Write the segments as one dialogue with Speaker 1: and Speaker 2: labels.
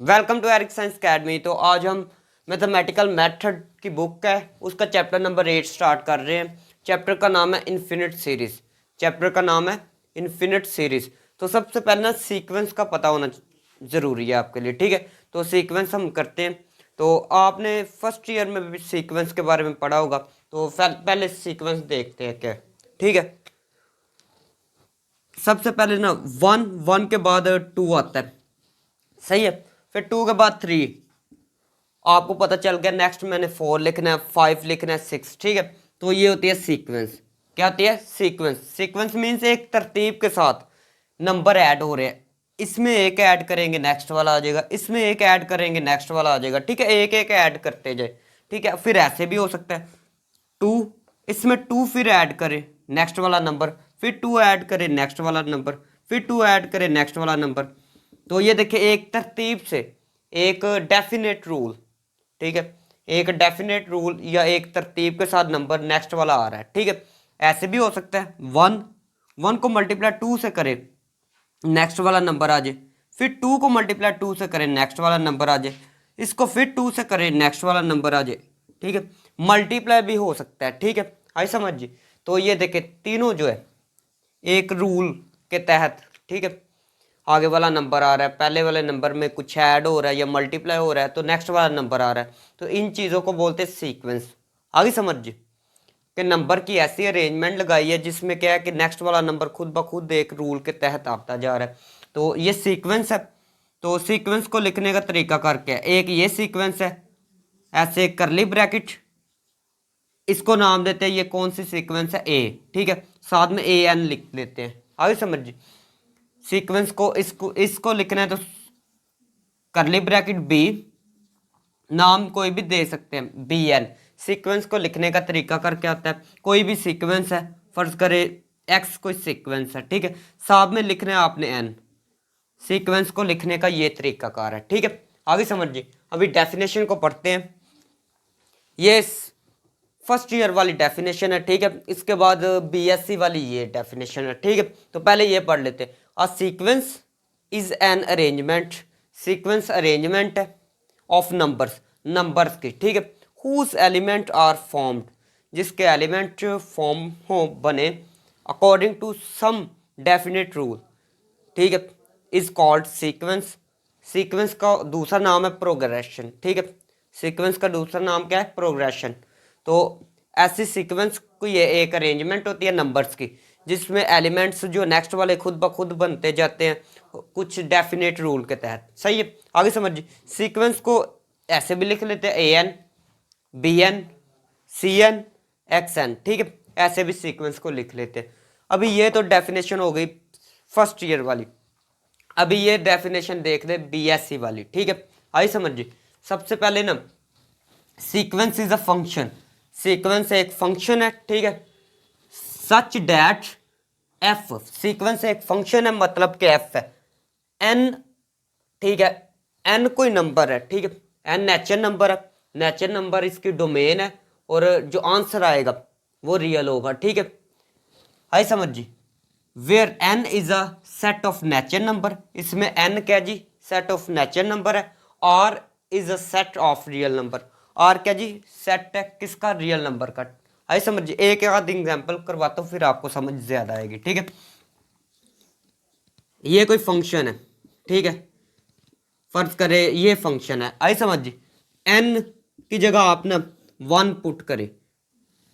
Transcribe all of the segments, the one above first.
Speaker 1: Welcome to Eric science academy. तो आज हम मैथमेटिकल मेथड की बुक है उसका चैप्टर नंबर 8 स्टार्ट कर रहे हैं। चैप्टर का नाम है इन्फिनिट सीरीज। चैप्टर का नाम है इन्फिनिट सीरीज। तो सबसे पहले ना सीक्वेंस का पता होना ज़रूरी है आपके लिए, ठीक है। तो सीक्वेंस हम करते हैं। तो आपने फर्स्ट ईयर में भी सीक्वेंस के बारे में पढ़ा होगा, तो पहले सीक्वेंस देखते हैं क्या, ठीक है। सबसे पहले ना वन, वन के बाद टू आता है, सही है। फिर टू के बाद थ्री, आपको पता चल गया। नेक्स्ट मैंने फोर लिखना है, फाइव लिखना है, सिक्स, ठीक है। तो ये होती है सीक्वेंस। क्या होती है? सीक्वेंस। सीक्वेंस मीन्स एक तरतीब के साथ नंबर ऐड हो रहे हैं। इसमें एक ऐड करेंगे नेक्स्ट वाला आ जाएगा, इसमें एक ऐड करेंगे नेक्स्ट वाला आ जाएगा, ठीक है। एक एक ऐड करते जाए, ठीक है। फिर ऐसे भी हो सकता है टू, इसमें टू फिर ऐड करें नेक्स्ट वाला नंबर, फिर टू ऐड करें नेक्स्ट वाला नंबर, फिर टू ऐड करें नेक्स्ट वाला नंबर। तो ये देखिए एक तरतीब से एक डेफिनेट रूल, ठीक है। एक डेफिनेट रूल या एक तरतीब के साथ नंबर नेक्स्ट वाला आ रहा है, ठीक है। ऐसे भी हो सकता है वन, वन को मल्टीप्लाई टू से करें नेक्स्ट वाला नंबर आ जाए, फिर टू को मल्टीप्लाई टू से करें नेक्स्ट वाला नंबर आ जाए, इसको फिर टू से करें नेक्स्ट वाला नंबर आ जाए, ठीक है। मल्टीप्लाई भी हो सकता है, ठीक है। आई समझिए। तो ये देखे तीनों जो है एक रूल के तहत, ठीक है। आगे वाला नंबर आ रहा है, पहले वाले नंबर में कुछ ऐड हो रहा है या मल्टीप्लाई हो रहा है, तो नेक्स्ट वाला नंबर आ रहा है। तो इन चीज़ों को बोलते हैं सीक्वेंस। आगे समझिए कि नंबर की ऐसी अरेंजमेंट लगाई है जिसमें क्या है कि नेक्स्ट वाला नंबर खुद ब खुद एक रूल के तहत आता जा रहा है। तो ये सीक्वेंस है। तो सीक्वेंस को लिखने का तरीका करके है, एक ये सीक्वेंस है, ऐसे करली ब्रैकेट, इसको नाम देते हैं, ये कौन सी सीक्वेंस है? ए, ठीक है। साथ में ए एन लिख लेते हैं। आगे समझिए। सीक्वेंस को इसको लिखना है तो करली ब्रैकेट बी, नाम कोई भी दे सकते हैं, बी एन। सीक्वेंस को लिखने का तरीका कर क्या होता है? कोई भी सीक्वेंस है, फर्ज करे एक्स कोई सीक्वेंस है, ठीक है। साथ में लिखना है आपने एन। सीक्वेंस को लिखने का ये तरीका कार है, ठीक है। आगे समझिए। अभी डेफिनेशन को पढ़ते हैं। ये फर्स्ट ईयर वाली डेफिनेशन है, ठीक है। इसके बाद बीएससी वाली ये डेफिनेशन है, ठीक है। तो पहले ये पढ़ लेते हैं। A sequence is an arrangement, sequence arrangement है ऑफ नंबर्स, नंबर्स की, ठीक है। हुज एलिमेंट आर फॉर्म्ड, जिसके एलिमेंट फॉर्म हो बने according to some definite rule, ठीक है, इज कॉल्ड सीक्वेंस। सीक्वेंस का दूसरा नाम है प्रोग्रेशन, ठीक है। सीक्वेंस का दूसरा नाम क्या है? प्रोग्रेशन। तो ऐसी सीक्वेंस को ये एक अरेंजमेंट होती है नंबर्स की जिसमें एलिमेंट्स जो नेक्स्ट वाले खुद ब खुद बनते जाते हैं कुछ डेफिनेट रूल के तहत, सही है। आगे समझिए। सीक्वेंस को ऐसे भी लिख लेते हैं, A N, B N, C N, X N, ठीक है। ऐसे भी सीक्वेंस को लिख लेते हैं। अभी ये तो डेफिनेशन हो गई फर्स्ट ईयर वाली। अभी ये डेफिनेशन देख ले बीएससी वाली, ठीक है। आई समझिए। सबसे पहले ना sequence is a function, sequence एक फंक्शन है, ठीक है। सच डैट एफ, सीक्वेंस एक फंक्शन है मतलब कि एफ है एन, ठीक है। एन कोई नंबर है, ठीक है। एन नेचुरल नंबर है, नेचुरल नंबर इसकी डोमेन है और जो आंसर आएगा वो रियल होगा, ठीक है। आई समझिए। Where N is a set of natural number, इसमें एन क्या जी? सेट ऑफ नेचुरल नंबर है। R is a set of real number, R क्या जी? सेट है किसका? रियल नंबर का। आई समझिए। एक आध एग्जांपल करवाता हूँ फिर आपको समझ ज्यादा आएगी, ठीक है। ये कोई फंक्शन है, ठीक है। फर्ज करे ये फंक्शन है, आई समझिए। एन की जगह आप ना वन पुट करे,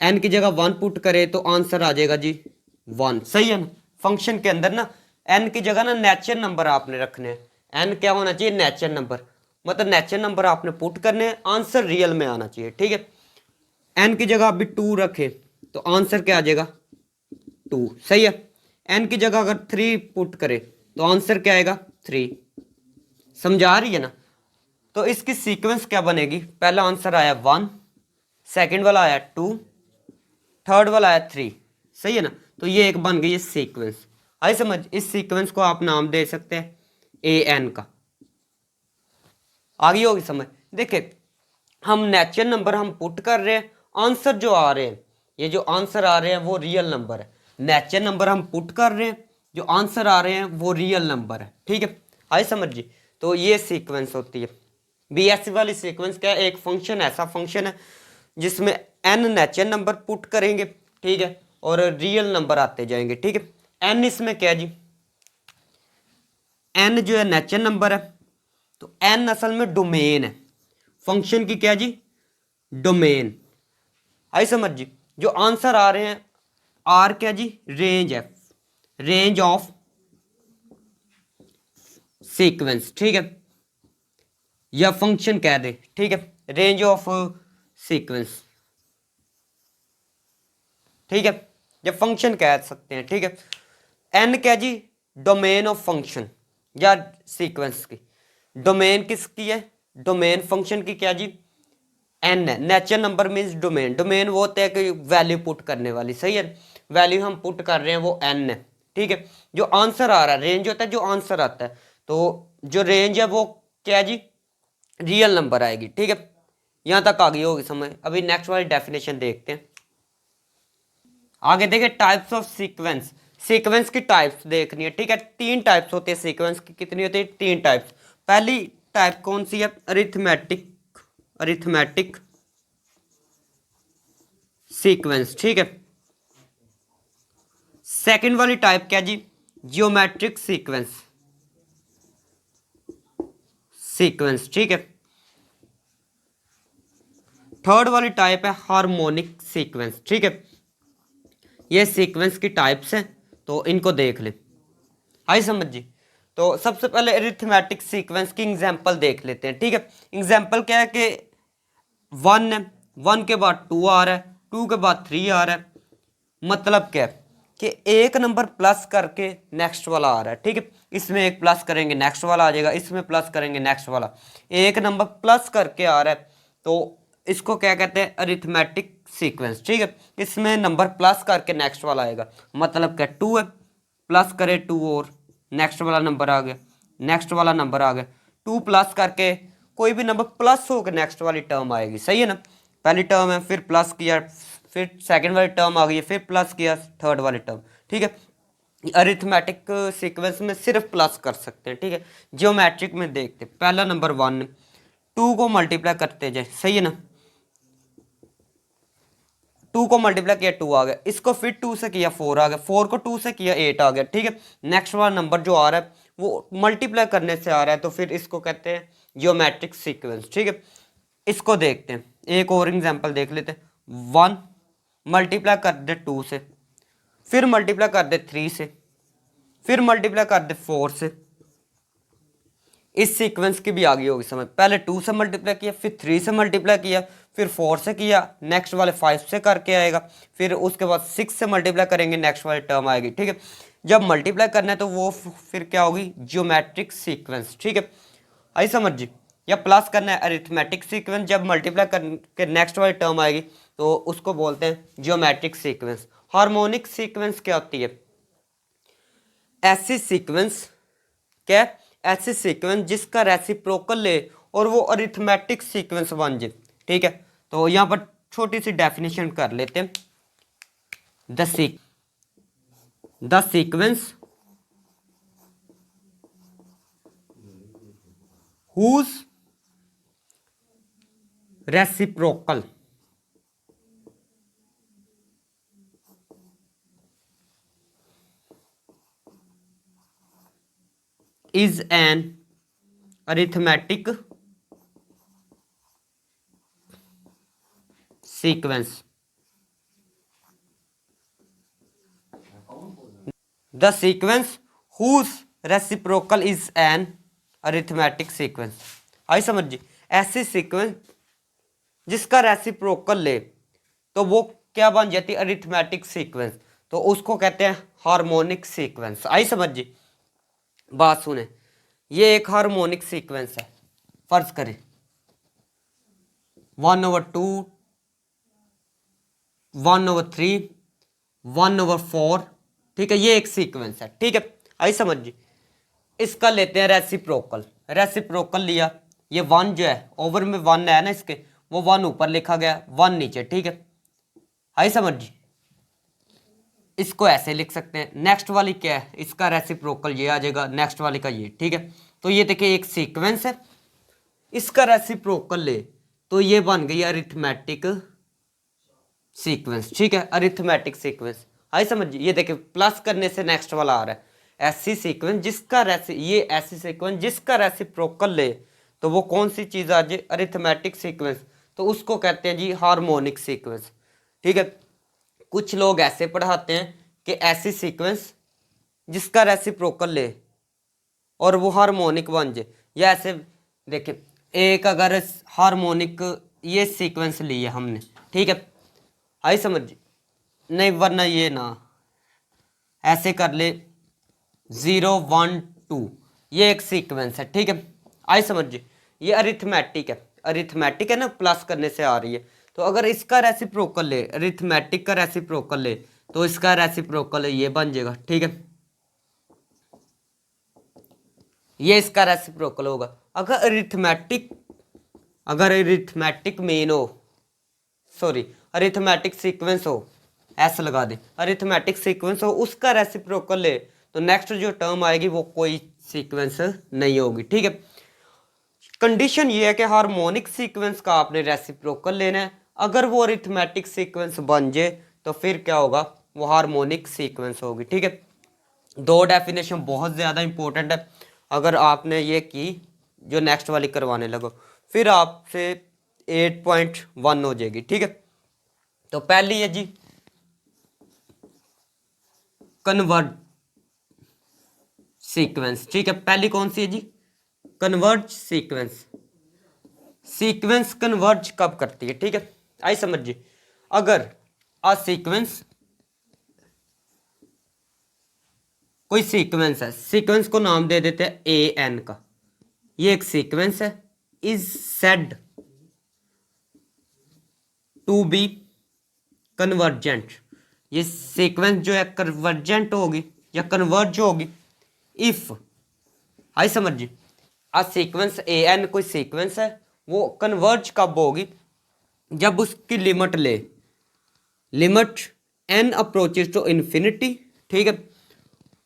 Speaker 1: एन की जगह वन पुट करे तो आंसर आ जाएगा जी वन, सही है ना। फंक्शन के अंदर ना एन की जगह ना नेचुरल नंबर आपने रखने हैं। एन क्या होना चाहिए? नेचुरल नंबर, मतलब नेचुरल नंबर आपने पुट करने हैं, आंसर रियल में आना चाहिए, ठीक है। एन की जगह अभी टू रखे तो आंसर क्या आ जाएगा? टू, सही है। एन की जगह अगर थ्री पुट करे तो आंसर क्या आएगा? थ्री। समझा रही है ना। तो इसकी सीक्वेंस क्या बनेगी? पहला आंसर आया वन, सेकंड वाला आया टू, थर्ड वाला आया थ्री, सही है ना। तो ये एक बन गई है सीक्वेंस। आई समझ। इस सीक्वेंस को आप नाम दे सकते हैं ए एन का। आगे होगी समझ। देखिए हम नेचुरल नंबर हम पुट कर रहे हैं, आंसर जो आ रहे हैं, ये जो आंसर आ रहे हैं वो रियल नंबर है। नेचुरल नंबर हम पुट कर रहे हैं, जो आंसर आ रहे हैं वो रियल नंबर है, ठीक है। आई समझिए। तो ये सीक्वेंस होती है। बीएससी वाली सीक्वेंस क्या है, एक फंक्शन ऐसा फंक्शन है जिसमें n नेचुरल नंबर पुट करेंगे, ठीक है, और रियल नंबर आते जाएंगे, ठीक है। n इसमें क्या जी, n जो है नेचुरल नंबर है, तो n असल में डोमेन है फंक्शन की, क्या जी, डोमेन। आई समझ जी। जो आंसर आ रहे हैं आर क्या जी, रेंज है, रेंज ऑफ सीक्वेंस, ठीक है, या फंक्शन कह दे, ठीक है, रेंज ऑफ सीक्वेंस, ठीक है, या फंक्शन कह सकते हैं, ठीक है। एन क्या जी, डोमेन ऑफ फंक्शन या सीक्वेंस की, डोमेन किसकी है, डोमेन फंक्शन की क्या जी, एन है। Natural number means domain, domain वो होता है कि वैल्यू पुट करने वाली, सही है, वैल्यू हम पुट कर रहे हैं वो एन है, ठीक है। जो आंसर आ रहा है, रेंज होता है जो आंसर आता है, तो जो रेंज है वो क्या है जी, रियल नंबर आएगी, ठीक है। यहां तक आ गई होगी समझ। अभी नेक्स्ट वाली डेफिनेशन देखते हैं। आगे देखिए टाइप्स ऑफ सीक्वेंस, सीक्वेंस की टाइप्स देखनी है, ठीक है। 3 टाइप्स होती है सीक्वेंस की, कितनी होती है, 3 टाइप्स। पहली टाइप कौन सी है, अरिथमेटिक, अरिथमेटिक सीक्वेंस, ठीक है। सेकंड वाली टाइप क्या जी, जियोमेट्रिक सीक्वेंस, सीक्वेंस, ठीक है। थर्ड वाली टाइप है हार्मोनिक सीक्वेंस, ठीक है। ये सीक्वेंस की टाइप्स हैं, तो इनको देख लें। आई समझ जी। तो सबसे पहले अरिथमेटिक सीक्वेंस की एग्जांपल देख लेते हैं, ठीक है। एग्जांपल क्या है कि 1 है, 1 के बाद 2 आ रहा है, 2 के बाद 3 आ रहा है। मतलब क्या है कि एक नंबर प्लस करके नेक्स्ट वाला आ रहा है, ठीक है। इसमें एक प्लस करेंगे नेक्स्ट वाला आ जाएगा, इसमें प्लस करेंगे नेक्स्ट वाला, एक नंबर प्लस करके आ रहा है, तो इसको क्या कहते हैं, अरिथमेटिक सीक्वेंस, ठीक है। इसमें नंबर प्लस करके नेक्स्ट वाला आएगा। मतलब क्या, 2 है, प्लस करे 2 और नेक्स्ट वाला नंबर आ गया, नेक्स्ट वाला नंबर आ गया, 2 प्लस करके कोई भी नंबर प्लस होकर नेक्स्ट वाली टर्म आएगी, सही है ना। पहली टर्म है, फिर प्लस किया, फिर सेकंड वाली टर्म आ गई, फिर प्लस किया थर्ड वाली टर्म, ठीक है। अरिथमेटिक सीक्वेंस में सिर्फ प्लस कर सकते हैं, ठीक है। जियोमेट्रिक में देखते, पहला नंबर 1, 2 को मल्टीप्लाई करते जाए, सही है ना, 2 को मल्टीप्लाई किया 2 आ गया, इसको फिर 2 से किया 4 आ गया, 4 को 2 से किया 8 आ गया, ठीक है। नेक्स्ट वाला नंबर जो आ रहा है वो मल्टीप्लाई करने से आ रहा है, तो फिर इसको कहते हैं जियोमेट्रिक सीक्वेंस, ठीक है। इसको देखते हैं, एक और एग्जांपल देख लेते हैं। 1 मल्टीप्लाई कर दे 2 से, फिर मल्टीप्लाई कर दे 3 से, फिर मल्टीप्लाई कर दे 4 से। इस सीक्वेंस की भी आ गई होगी समझ। पहले 2 से मल्टीप्लाई किया, फिर 3 से मल्टीप्लाई किया, फिर 4 से किया, नेक्स्ट वाले 5 से करके आएगा, फिर उसके बाद 6 से मल्टीप्लाई करेंगे, नेक्स्ट वाली टर्म आएगी, ठीक है। जब मल्टीप्लाई करना है तो वो फिर क्या होगी, जियोमेट्रिक सीक्वेंस, ठीक है। आई समझ जी। या प्लस करना है, अरिथमेटिक सीक्वेंस, जब मल्टीप्लाई करके नेक्स्ट वाली टर्म आएगी तो उसको बोलते हैं जियोमेट्रिक सीक्वेंस। हार्मोनिक सीक्वेंस क्या होती है, ऐसी सीक्वेंस, क्या, ऐसी सीक्वेंस जिसका रेसिप्रोकल ले और वो अरिथमेटिक सीक्वेंस बन जाए, ठीक है। तो यहाँ पर छोटी सी डेफिनेशन कर लेते हैं। The sequence whose reciprocal is an arithmetic sequence. The sequence whose reciprocal is an arithmetic sequence. आई समझ जी। ऐसी सीक्वेंस जिसका रेसिप्रोकल ले तो वो क्या बन जाती है, अरिथमेटिक सीक्वेंस, तो उसको कहते हैं हार्मोनिक सीक्वेंस। आई समझ जी। बात सुने, ये एक हार्मोनिक सीक्वेंस है, फर्ज करें 1/2, 1/3, 1/4, ठीक है, ये एक सीक्वेंस है, ठीक है। आई समझ जी। इसका लेते हैं रेसिप्रोकल, रेसिप्रोकल लिया, ये 1 जो है ओवर में 1 है ना इसके, वो 1 ऊपर लिखा गया, 1 नीचे, ठीक है। आई समझ जी। इसको ऐसे लिख सकते हैं। नेक्स्ट वाली क्या है, इसका रेसिप्रोकल ये आ जाएगा, नेक्स्ट वाली का ये, ठीक है। तो ये देखिए एक सीक्वेंस है, इसका रेसिप्रोकल ले तो ये बन गई अरिथमेटिक सीक्वेंस। ठीक है, अरिथमेटिक सीक्वेंस आई समझ। ये देखिए प्लस करने से नेक्स्ट वाला आ रहा है, ऐसी सीक्वेंस जिसका ये ऐसी सीक्वेंस जिसका रेसिप्रोकल ले तो वो कौन सी चीज़ आ जाए, अरिथमेटिक सीक्वेंस, तो उसको कहते हैं जी हार्मोनिक सीक्वेंस। ठीक है, कुछ लोग ऐसे पढ़ाते हैं कि ऐसी सीक्वेंस जिसका रेसिप्रोकल ले और वो हार्मोनिक बन जाए, या ऐसे देखिए एक अगर हार्मोनिक ये सीक्वेंस ली है हमने, ठीक है आई समझ, नहीं वरना ये ना ऐसे कर ले 0 1 2, ये एक सीक्वेंस है। ठीक है आई समझिए, ये अरिथमेटिक है, अरिथमेटिक है ना, प्लस करने से आ रही है। तो अगर इसका रेसिप्रोकल ले, अरिथमेटिक का रेसिप्रोकल ले तो इसका रेसिप्रोकल ये बन जाएगा। ठीक है, ये इसका रेसिप्रोकल होगा। अगर अरिथमेटिक मीन हो, सॉरी अरिथमेटिक सीक्वेंस हो, ऐसा लगा दे, अरिथमेटिक सीक्वेंस हो उसका रेसिप्रोकल ले तो नेक्स्ट जो टर्म आएगी वो कोई सीक्वेंस नहीं होगी। ठीक है, कंडीशन ये है कि हार्मोनिक सीक्वेंस का आपने रेसिप्रोकल लेना है, अगर वो अरिथमेटिक सीक्वेंस बन जाए तो फिर क्या होगा, वो हार्मोनिक सीक्वेंस होगी। ठीक है, दो डेफिनेशन बहुत ज़्यादा इंपॉर्टेंट है, अगर आपने ये की जो नेक्स्ट वाली करवाने लगो फिर आपसे 8.1 हो जाएगी। ठीक है, तो पहली है जी कन्वर्ज सीक्वेंस। ठीक है, पहली कौन सी है जी, कन्वर्ज सीक्वेंस। सीक्वेंस कन्वर्ज कब करती है, ठीक है आई समझिए, अगर आ सीक्वेंस कोई सीक्वेंस है, सीक्वेंस को नाम दे देते हैं ए एन का, ये एक सीक्वेंस है, is said to be convergent, ये सीक्वेंस जो है कन्वर्जेंट होगी या कन्वर्ज होगी इफ, आई समझिए, आ सीक्वेंस ए एन कोई सीक्वेंस है, वो कन्वर्ज कब होगी, जब उसकी लिमिट ले, limit n approaches to infinity. ठीक है,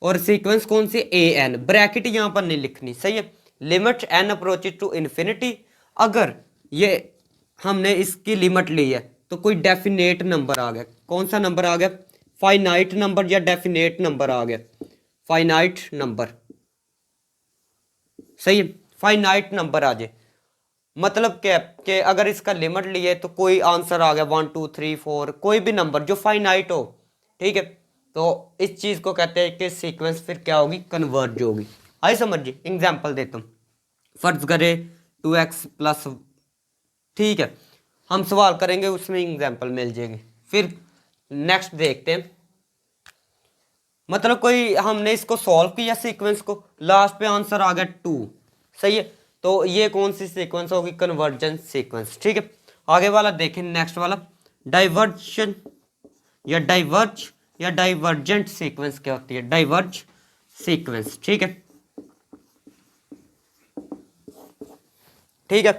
Speaker 1: और सीक्वेंस कौन सी, ए एन, ब्रैकेट यहां पर नहीं लिखनी, सही है, limit n approaches to infinity. अगर ये हमने इसकी लिमिट ली है तो कोई डेफिनेट नंबर आ गया, कौन सा नंबर आ गया, फाइनाइट नंबर या डेफिनेट नंबर आ गया, फाइनाइट नंबर, सही है, फाइनाइट नंबर आ जाए, मतलब क्या कि अगर इसका लिमिट लिए तो कोई आंसर आ गया 1 2 3 4, कोई भी नंबर जो फाइनाइट हो। ठीक है, तो इस चीज को कहते हैं कि सीक्वेंस फिर क्या होगी, कन्वर्ज होगी। आई समझिए, एग्जाम्पल देता हूँ, फर्ज करे 2x प्लस, ठीक है हम सवाल करेंगे उसमें एग्जाम्पल मिल जाएगी, फिर नेक्स्ट देखते हैं, मतलब कोई हमने इसको सॉल्व किया सीक्वेंस को, लास्ट पे आंसर आ गया 2, सही है, तो ये कौन सी सीक्वेंस होगी, कन्वर्जेंट सीक्वेंस। ठीक है, आगे वाला देखें, नेक्स्ट वाला डाइवर्जन या डाइवर्ज या डाइवर्जेंट सीक्वेंस क्या होती है, डाइवर्ज सीक्वेंस। ठीक है, ठीक है,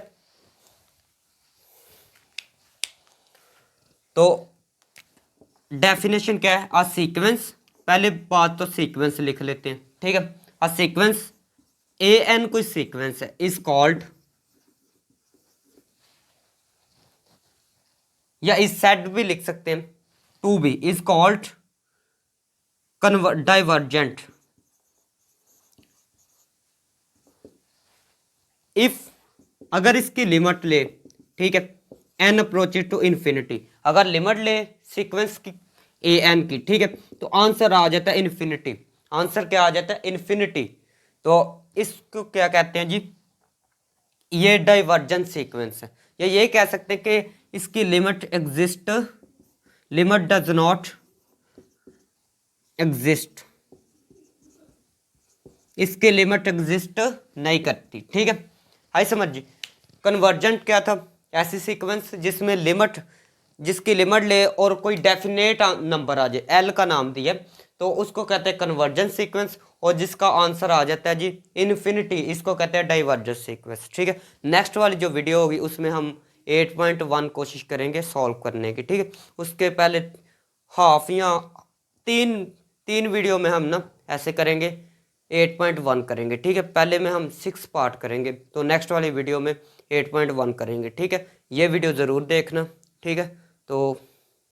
Speaker 1: तो डेफिनेशन क्या है, आ सीक्वेंस, पहले बात तो सीक्वेंस लिख लेते हैं। ठीक है, आ सीक्वेंस ए एन कोई सीक्वेंस है, इज कॉल्ड, या इज सेड भी लिख सकते हैं, to be, is called divergent if, अगर इसकी लिमिट ले, ठीक है, एन अप्रोचेस टू इन्फिनिटी, अगर लिमिट ले सीक्वेंस की ए एन की, ठीक है, तो आंसर आ जाता है इन्फिनिटी, आंसर क्या आ जाता है, इन्फिनिटी, तो इसको क्या कहते हैं जी, ये डाइवर्जेंट सीक्वेंस है, या ये कह सकते हैं कि इसकी limit exist, limit does not exist, इसकी लिमिट एग्जिस्ट नहीं करती। ठीक है, आई समझिए, कन्वर्जेंट क्या था, ऐसी सीक्वेंस जिसमें लिमिट, जिसकी लिमिट ले और कोई डेफिनेट नंबर आ जाए, एल का नाम दिया तो उसको कहते हैं कन्वर्जेंट सीक्वेंस, और जिसका आंसर आ जाता है जी इन्फिनिटी, इसको कहते हैं डाइवर्जेंट सीक्वेंस। ठीक है, नेक्स्ट वाली जो वीडियो होगी उसमें हम 8.1 कोशिश करेंगे सॉल्व करने की। ठीक है, उसके पहले हाफ या तीन वीडियो में हम ना ऐसे करेंगे 8.1 करेंगे, ठीक है। पहले में हम 6 पार्ट करेंगे, तो नेक्स्ट वाली वीडियो में 8.1 करेंगे, ठीक है। ये वीडियो ज़रूर देखना, ठीक है। तो